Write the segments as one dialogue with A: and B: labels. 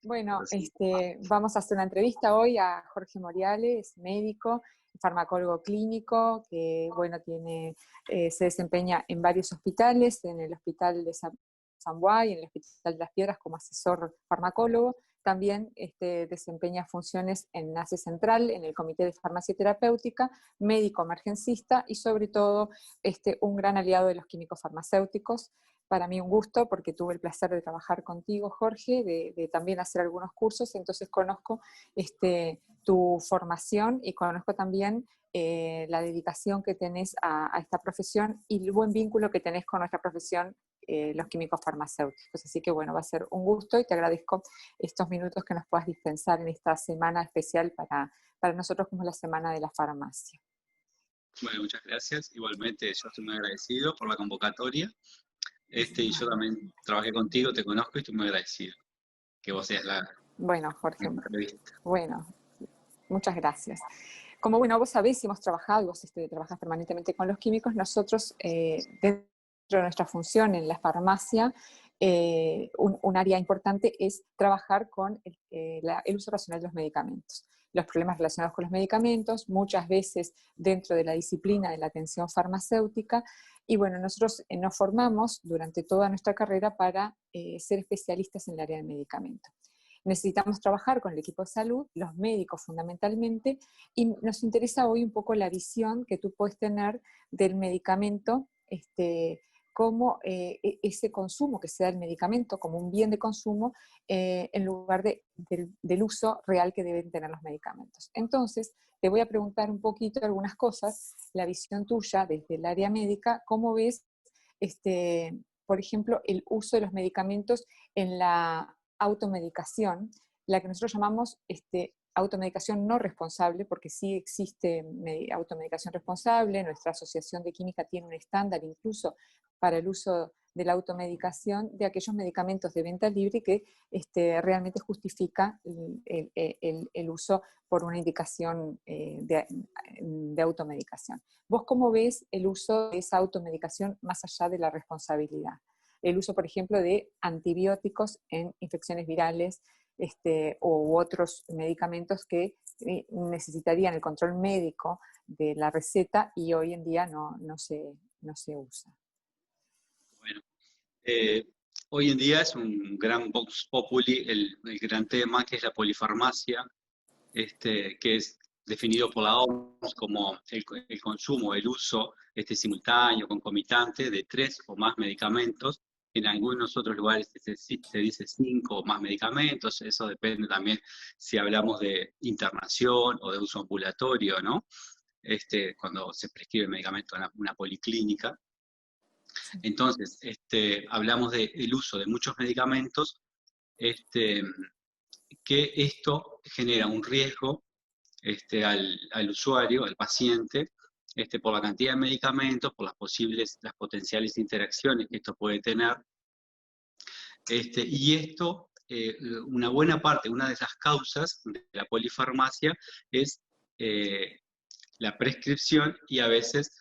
A: Bueno,
B: Así.
A: vamos a hacer una entrevista hoy a Jorge Moriales, médico, farmacólogo clínico, que bueno, se desempeña en varios hospitales, en el Hospital de San Guay, en el Hospital de las Piedras como asesor farmacólogo. También desempeña funciones en NACE Central, en el Comité de Farmacia Terapéutica, médico emergencista y sobre todo un gran aliado de los químicos farmacéuticos. Para mí un gusto porque tuve el placer de trabajar contigo, Jorge, de también hacer algunos cursos, entonces conozco tu formación y conozco también la dedicación que tenés a esta profesión y el buen vínculo que tenés con nuestra profesión, los químicos farmacéuticos. Así que bueno, va a ser un gusto y te agradezco estos minutos que nos puedas dispensar en esta semana especial para nosotros como la Semana de la Farmacia.
B: Bueno, muchas gracias. Igualmente, yo estoy muy agradecido por la convocatoria. Y yo también trabajé contigo, te conozco y estoy muy agradecido que vos seas la
A: Bueno, Jorge,
B: entrevista.
A: bueno, muchas gracias. Como bueno, vos sabés, si hemos trabajado, y vos trabajás permanentemente con los químicos, nosotros dentro de nuestra función en la farmacia, un área importante es trabajar con el uso racional de los medicamentos. Los problemas relacionados con los medicamentos, muchas veces dentro de la disciplina de la atención farmacéutica, y bueno, nosotros nos formamos durante toda nuestra carrera para ser especialistas en el área del medicamento. Necesitamos trabajar con el equipo de salud, los médicos fundamentalmente, y nos interesa hoy un poco la visión que tú puedes tener del medicamento, como ese consumo que se da del medicamento como un bien de consumo en lugar del uso real que deben tener los medicamentos. Entonces, te voy a preguntar un poquito algunas cosas, la visión tuya desde el área médica, ¿cómo ves, por ejemplo, el uso de los medicamentos en la automedicación, la que nosotros llamamos automedicación no responsable, porque sí existe automedicación responsable, nuestra asociación de química tiene un estándar incluso para el uso de la automedicación de aquellos medicamentos de venta libre que realmente justifica el uso por una indicación de automedicación. ¿Vos cómo ves el uso de esa automedicación más allá de la responsabilidad? El uso, por ejemplo, de antibióticos en infecciones virales u otros medicamentos que necesitarían el control médico de la receta y hoy en día no se usa.
B: Bueno, hoy en día es un gran vox populi el gran tema que es la polifarmacia, que es definido por la OMS como el consumo, el uso simultáneo, concomitante de 3 o más medicamentos. En algunos otros lugares se dice 5 o más medicamentos, eso depende también si hablamos de internación o de uso ambulatorio, ¿no? Cuando se prescribe medicamento en una policlínica.
A: Sí.
B: Entonces, hablamos del uso de muchos medicamentos, que esto genera un riesgo al usuario, al paciente, por la cantidad de medicamentos, por las potenciales interacciones que esto puede tener. Y esto, una buena parte, una de las causas de la polifarmacia es la prescripción y a veces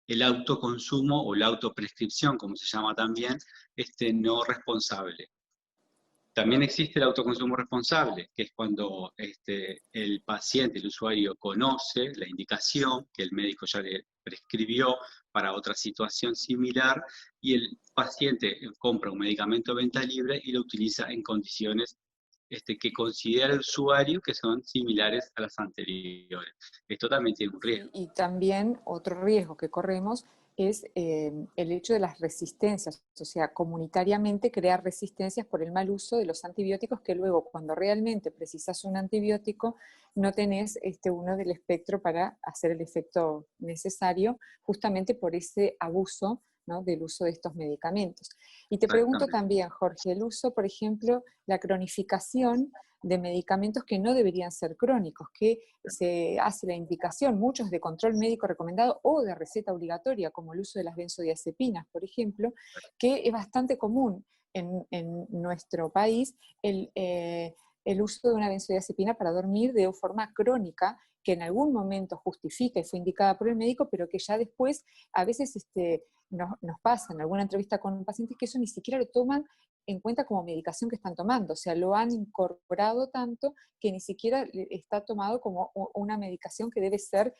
B: el autoconsumo o la autoprescripción, como se llama también, no responsable. También existe el autoconsumo responsable, que es cuando el paciente, el usuario, conoce la indicación que el médico ya le prescribió para otra situación similar y el paciente compra un medicamento de venta libre y lo utiliza en condiciones que considera el usuario que son similares a las anteriores. Esto también tiene un
A: Sí,
B: riesgo.
A: y también otro riesgo que corremos es el hecho de las resistencias, o sea, comunitariamente crear resistencias por el mal uso de los antibióticos que luego cuando realmente precisas un antibiótico no tenés uno del espectro para hacer el efecto necesario justamente por ese abuso, ¿no?, del uso de estos medicamentos. Y te pregunto
B: Exactamente.
A: también, Jorge, el uso, por ejemplo, la cronificación de medicamentos que no deberían ser crónicos, que se hace la indicación, muchos de control médico recomendado o de receta obligatoria, como el uso de las benzodiazepinas, por ejemplo, que es bastante común en nuestro país el uso de una benzodiazepina para dormir de forma crónica, que en algún momento justifica y fue indicada por el médico, pero que ya después a veces nos pasa en alguna entrevista con pacientes que eso ni siquiera lo toman en cuenta como medicación que están tomando, o sea, lo han incorporado tanto que ni siquiera está tomado como una medicación que debe ser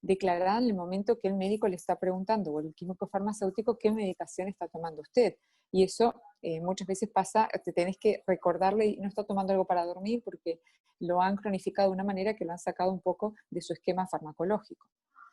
A: declarada en el momento que el médico le está preguntando, o el químico farmacéutico, qué medicación está tomando usted. Y eso muchas veces pasa, te tenés que recordarle, y no está tomando algo para dormir porque lo han cronificado de una manera que lo han sacado un poco de su esquema farmacológico.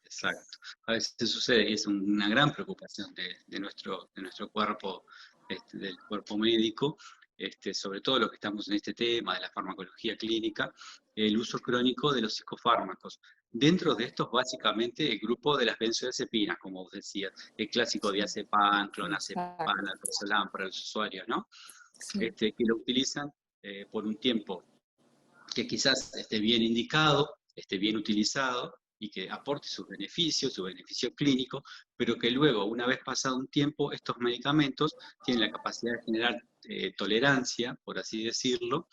B: Exacto. A veces sucede y es una gran preocupación de nuestro cuerpo, del cuerpo médico, sobre todo lo que estamos en este tema de la farmacología clínica, el uso crónico de los psicofármacos. Dentro de estos, básicamente, el grupo de las benzodiazepinas, como vos decías, el clásico
A: Sí,
B: diazepam, clonazepam,
A: exacto.
B: alprazolam para los usuarios, ¿no?
A: Sí,
B: Que lo utilizan por un tiempo que quizás esté bien indicado, esté bien utilizado y que aporte su beneficio clínico, pero que luego, una vez pasado un tiempo, estos medicamentos tienen la capacidad de generar tolerancia, por así decirlo,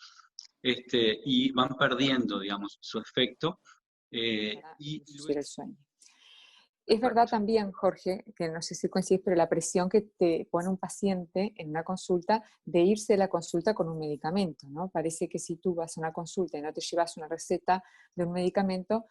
B: y van perdiendo, digamos, su efecto.
A: para
B: Y
A: inducir
B: luego,
A: el sueño. Es verdad también, Jorge, que no sé si coincides, pero la presión que te pone un paciente en una consulta de irse de la consulta con un medicamento, ¿no? Parece que si tú vas a una consulta y no te llevas una receta de un medicamento,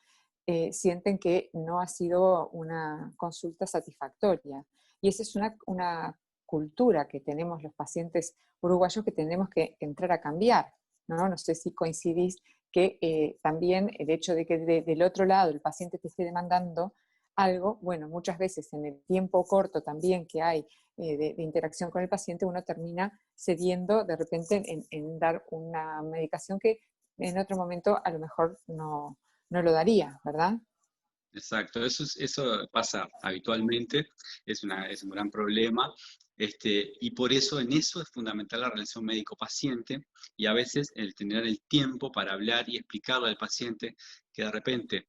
A: sienten que no ha sido una consulta satisfactoria. Y esa es una cultura que tenemos los pacientes uruguayos que tenemos que entrar a cambiar, ¿no? No sé si coincidís que también el hecho de que del otro lado el paciente te esté demandando algo, bueno, muchas veces en el tiempo corto también que hay de interacción con el paciente, uno termina cediendo de repente en dar una medicación que en otro momento a lo mejor no lo daría, ¿verdad?
B: exacto, eso pasa habitualmente, es un gran problema, y por eso en eso es fundamental la relación médico-paciente y a veces el tener el tiempo para hablar y explicarle al paciente que de repente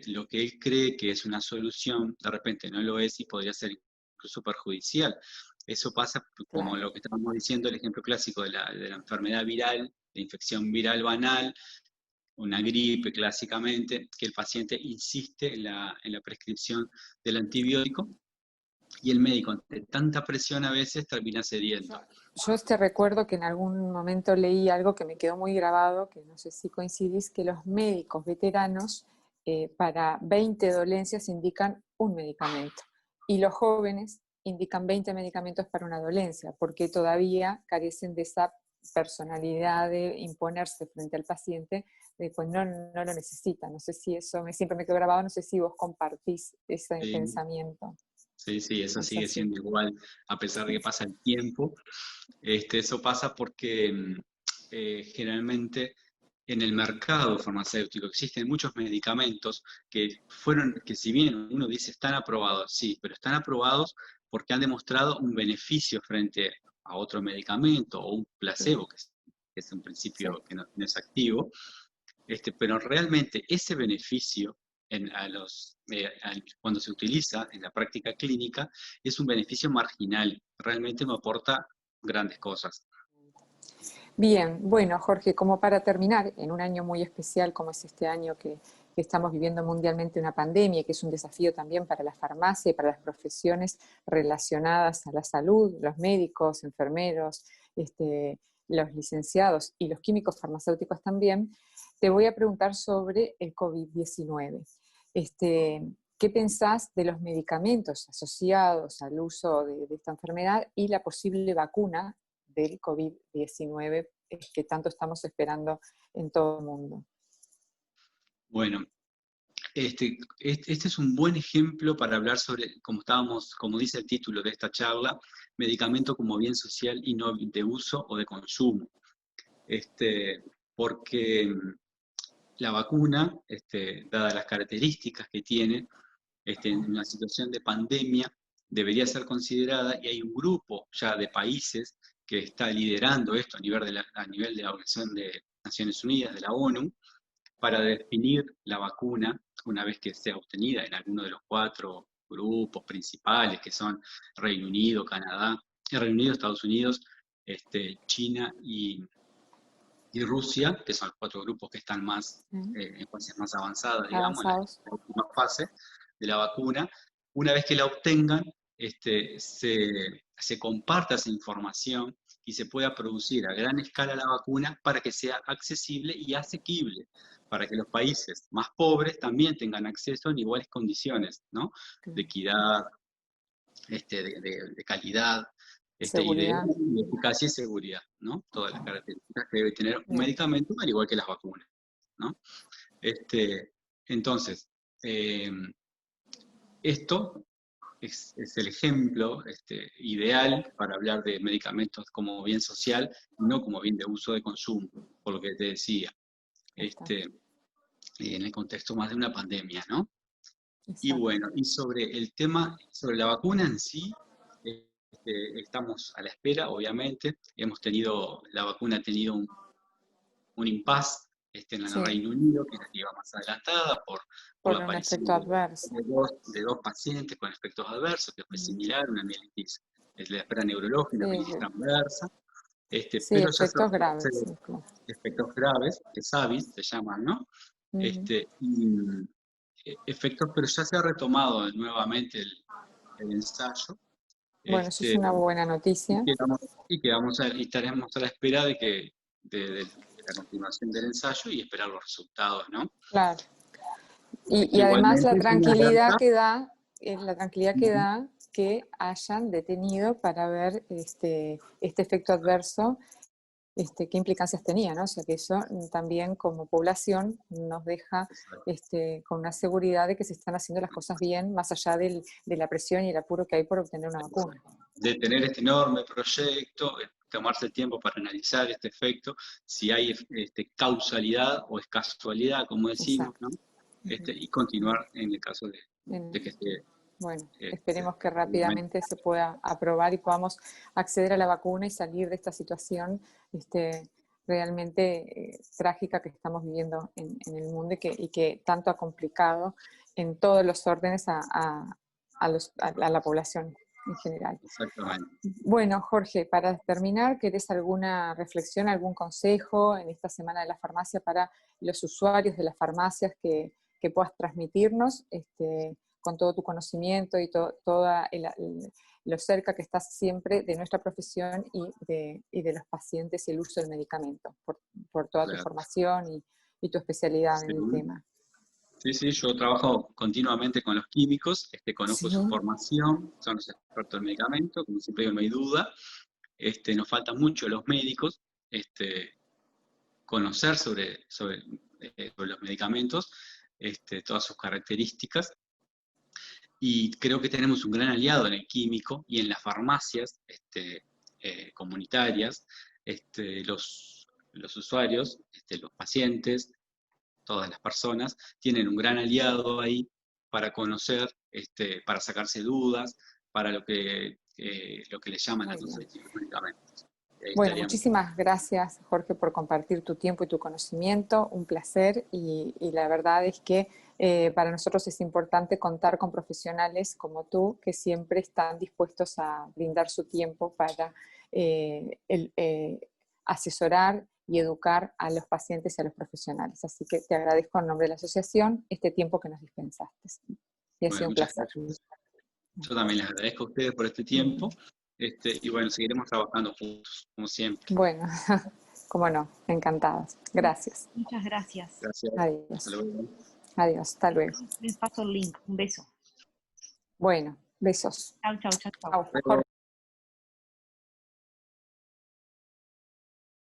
B: lo que él cree que es una solución, de repente no lo es y podría ser incluso perjudicial. Eso pasa como
A: Claro.
B: lo que estábamos diciendo, el ejemplo clásico de la enfermedad viral, de infección viral banal, una gripe clásicamente, que el paciente insiste en la prescripción del antibiótico y el médico, ante tanta presión a veces, termina
A: Yo,
B: cediendo.
A: yo te recuerdo que en algún momento leí algo que me quedó muy grabado, que no sé si coincidís, que los médicos veteranos para 20 dolencias indican un medicamento y los jóvenes indican 20 medicamentos para una dolencia, porque todavía carecen de esa personalidad de imponerse frente al paciente, de pues no lo necesita. No sé si eso siempre me quedó grabado, no sé si vos compartís ese
B: Sí,
A: pensamiento.
B: sí, sí, eso
A: Es
B: sigue
A: así.
B: siendo igual a pesar de que pasa el tiempo. Eso pasa porque generalmente en el mercado farmacéutico existen muchos medicamentos que si bien uno dice están aprobados, sí, pero están aprobados porque han demostrado un beneficio frente a otro medicamento o un placebo,
A: Claro,
B: que es un principio
A: sí.
B: que no es activo, pero realmente ese beneficio cuando se utiliza en la práctica clínica es un beneficio marginal, realmente no aporta grandes cosas.
A: Bien, bueno, Jorge, como para terminar, en un año muy especial como es este año que estamos viviendo mundialmente una pandemia, que es un desafío también para la farmacia y para las profesiones relacionadas a la salud, los médicos, enfermeros, los licenciados y los químicos farmacéuticos también, te voy a preguntar sobre el COVID-19. ¿Qué pensás de los medicamentos asociados al uso de esta enfermedad y la posible vacuna del COVID-19 que tanto estamos esperando en todo el mundo?
B: Bueno, este es un buen ejemplo para hablar sobre, como dice el título de esta charla, medicamento como bien social y no de uso o de consumo. Porque la vacuna, dadas las características que tiene, en una situación de pandemia, debería ser considerada, y hay un grupo ya de países que está liderando esto a nivel de la Organización de Naciones Unidas, de la ONU, para definir la vacuna una vez que sea obtenida en alguno de los 4 grupos principales, que son Reino Unido, Canadá, Reino Unido, Estados Unidos, China y Rusia, que son los 4 grupos que están más en fases más avanzadas, digamos, en la
A: Avanzados.
B: última fase de la vacuna. Una vez que la obtengan, se comparta esa información y se pueda producir a gran escala la vacuna para que sea accesible y asequible, para que los países más pobres también tengan acceso en iguales condiciones, ¿no? De equidad, de calidad, y
A: Seguridad.
B: de eficacia y seguridad, ¿no? Todas las características que debe tener un
A: Bien.
B: medicamento, al igual que las vacunas, ¿no? Entonces, esto es el ejemplo ideal para hablar de medicamentos como bien social y no como bien de uso de consumo, por lo que te decía, en el contexto más de una pandemia, ¿no? Y
A: Exacto.
B: bueno, y sobre el tema, sobre la vacuna en sí, estamos a la espera, obviamente. La vacuna ha tenido un impasse en el
A: Sí,
B: Reino Unido, que es la que iba más adelantada por
A: por
B: la
A: un
B: aparición
A: efecto adverso.
B: de dos pacientes con efectos adversos, que fue similar, una mielitis de la esfera neurológica, una
A: Sí,
B: mielitis transversa,
A: sí,
B: pero ya
A: efectos graves.
B: efectos graves, que SAVIS se llaman, ¿no? Efectos, pero ya se ha retomado nuevamente el ensayo.
A: Bueno, eso es una buena noticia.
B: Y estaremos a la espera de la continuación del ensayo y esperar los resultados, ¿no?
A: Claro. Y además
B: Igualmente es una alerta.
A: la tranquilidad que da que hayan detenido para ver este efecto adverso, qué implicancias tenía, ¿no? O sea que eso también como población nos deja con una seguridad de que se están haciendo las cosas bien, más allá de la presión y el apuro que hay por obtener una vacuna.
B: De tener este enorme proyecto, tomarse el tiempo para analizar este efecto, si hay causalidad o es casualidad, como decimos, ¿no? Y continuar en el caso de que esté.
A: Bueno, esperemos que rápidamente se pueda aprobar y podamos acceder a la vacuna y salir de esta situación realmente trágica que estamos viviendo en el mundo y que tanto ha complicado en todos los órdenes a la población en general.
B: Exactamente.
A: Bueno, Jorge, para terminar, ¿querés alguna reflexión, algún consejo en esta semana de la farmacia para los usuarios de las farmacias que puedas transmitirnos con todo tu conocimiento y lo cerca que estás siempre de nuestra profesión y de los pacientes y el uso del medicamento, por toda tu formación y tu especialidad en el tema?
B: Sí, yo trabajo continuamente con los químicos, conozco
A: Sí.
B: su formación, son los expertos en medicamentos, como siempre digo, no hay duda. Nos falta mucho los médicos conocer sobre los medicamentos, todas sus características. Y creo que tenemos un gran aliado en el químico y en las farmacias comunitarias, los usuarios, los pacientes, todas las personas, tienen un gran aliado ahí para conocer, para sacarse dudas, para lo que les llaman la concepción de los medicamentos.
A: Bueno, muchísimas gracias, Jorge, por compartir tu tiempo y tu conocimiento. Un placer y la verdad es que para nosotros es importante contar con profesionales como tú que siempre están dispuestos a brindar su tiempo para asesorar y educar a los pacientes y a los profesionales. Así que te agradezco en nombre de la asociación este tiempo que nos dispensaste. Y ha sido un placer.
B: Gracias. Yo también les agradezco a ustedes por este tiempo. Y bueno, seguiremos trabajando juntos, como siempre.
A: Bueno, cómo no, encantados. Gracias.
C: Muchas gracias.
B: Gracias.
A: Adiós.
B: Hasta luego.
A: Adiós, hasta luego.
C: Les paso el link. Un beso.
A: Bueno, besos.
C: Chau, chau, chau, chau.
A: Chau, Jorge.